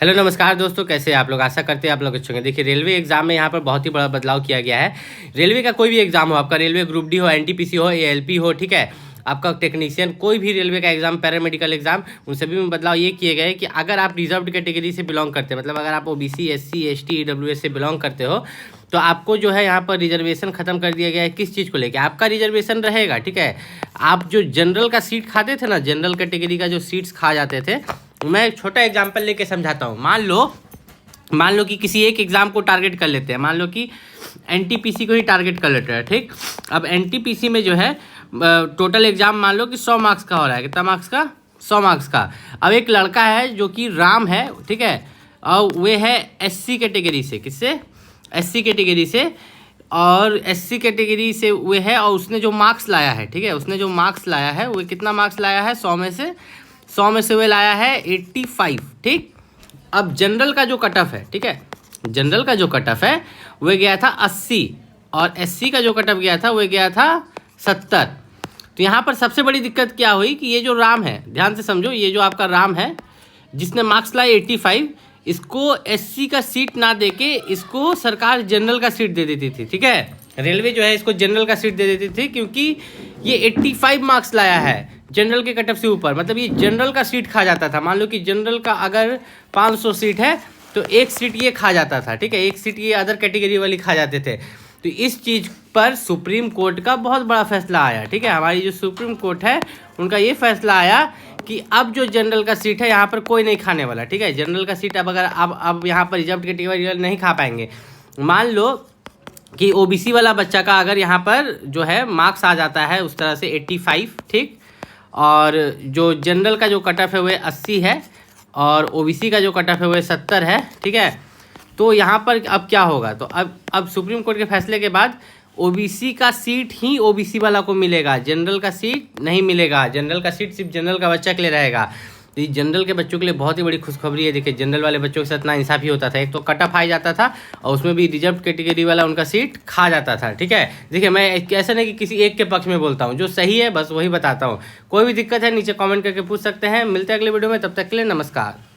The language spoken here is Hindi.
हेलो नमस्कार दोस्तों, कैसे आप लोग? आशा करते हैं आप लोग अच्छे होंगे। देखिए, रेलवे एग्जाम में यहाँ पर बहुत ही बड़ा बदलाव किया गया है। रेलवे का कोई भी एग्जाम हो, आपका रेलवे ग्रुप डी हो, एनटीपीसी हो, एएलपी हो, ठीक है, आपका टेक्नीशियन, कोई भी रेलवे का एग्जाम, पैरामेडिकल एग्जाम, उन सभी में बदलाव ये किए गए कि अगर आप रिजर्व्ड कैटेगरी से बिलोंग करते हैं, मतलब अगर आप ओबीसी, एससी, एसटी, ईडब्ल्यूएस से बिलोंग करते हो, तो आपको जो है यहाँ पर रिजर्वेशन खत्म कर दिया गया है। किस चीज़ को लेकर? आपका रिजर्वेशन रहेगा, ठीक है। आप जो जनरल का सीट खाते थे ना, जनरल कैटेगरी का जो सीट्स खा जाते थे, मैं एक छोटा एग्जांपल लेके समझाता हूँ। मान लो कि किसी एक एग्जाम को टारगेट कर लेते हैं, मान लो कि एनटीपीसी को ही टारगेट कर लेते हैं, ठीक। अब एनटीपीसी में जो है टोटल एग्जाम मान लो कि 100 मार्क्स का हो रहा है। कितना मार्क्स का? 100 मार्क्स का। अब एक लड़का है जो कि राम है, ठीक है, और वे है एससी कैटेगरी से। किससे? एससी कैटेगरी से। और एससी कैटेगरी से वे है, और उसने जो मार्क्स लाया है, ठीक है, उसने जो मार्क्स लाया है, वो कितना मार्क्स लाया है? 100 में से वे लाया है 85, ठीक। अब जनरल का जो कट ऑफ है, ठीक है, जनरल का जो कट ऑफ है वह गया था 80, और एससी का जो कट ऑफ गया था वह गया था 70। तो यहाँ पर सबसे बड़ी दिक्कत क्या हुई कि ये जो राम है, ध्यान से समझो, ये जो आपका राम है जिसने मार्क्स लाए 85, इसको एससी का सीट ना देके इसको सरकार जनरल का सीट दे देती थी, ठीक है। रेलवे जो है इसको जनरल का सीट दे देती थी क्योंकि ये 85 मार्क्स लाया है जनरल के कट ऑफ से ऊपर, मतलब ये जनरल का सीट खा जाता था। मान लो कि जनरल का अगर 500 सीट है तो एक सीट ये खा जाता था, ठीक है, एक सीट ये अदर कैटेगरी वाली खा जाते थे। तो इस चीज़ पर सुप्रीम कोर्ट का बहुत बड़ा फैसला आया, ठीक है। हमारी जो सुप्रीम कोर्ट है उनका ये फैसला आया कि अब जो जनरल का सीट है यहाँ पर कोई नहीं खाने वाला, ठीक है। जनरल का सीट अब अगर अब यहाँ पर रिजर्व कैटेगरी वाले नहीं खा पाएंगे। मान लो कि ओबीसी वाला बच्चा का अगर यहाँ पर जो है मार्क्स आ जाता है उस तरह से 85, ठीक, और जो जनरल का जो कट ऑफ है वह 80 है, और ओबीसी का जो कट ऑफ है वह 70 है, ठीक है। तो यहाँ पर अब क्या होगा? तो अब सुप्रीम कोर्ट के फैसले के बाद ओबीसी का सीट ही ओबीसी वाला को मिलेगा, जनरल का सीट नहीं मिलेगा। जनरल का सीट सिर्फ जनरल का बच्चा के लिए रहेगा। तो ये जनरल के बच्चों के लिए बहुत ही बड़ी खुशखबरी है। देखिए, जनरल वाले बच्चों के साथ नाइंसाफ़ी होता था, एक तो कट ऑफ आ जाता था और उसमें भी रिजर्व कैटेगरी वाला उनका सीट खा जाता था, ठीक है। देखिए, मैं ऐसा नहीं कि किसी एक के पक्ष में बोलता हूँ, जो सही है बस वही बताता हूँ। कोई भी दिक्कत है नीचे कमेंट करके पूछ सकते हैं। मिलते हैं अगले वीडियो में, तब तक के लिए नमस्कार।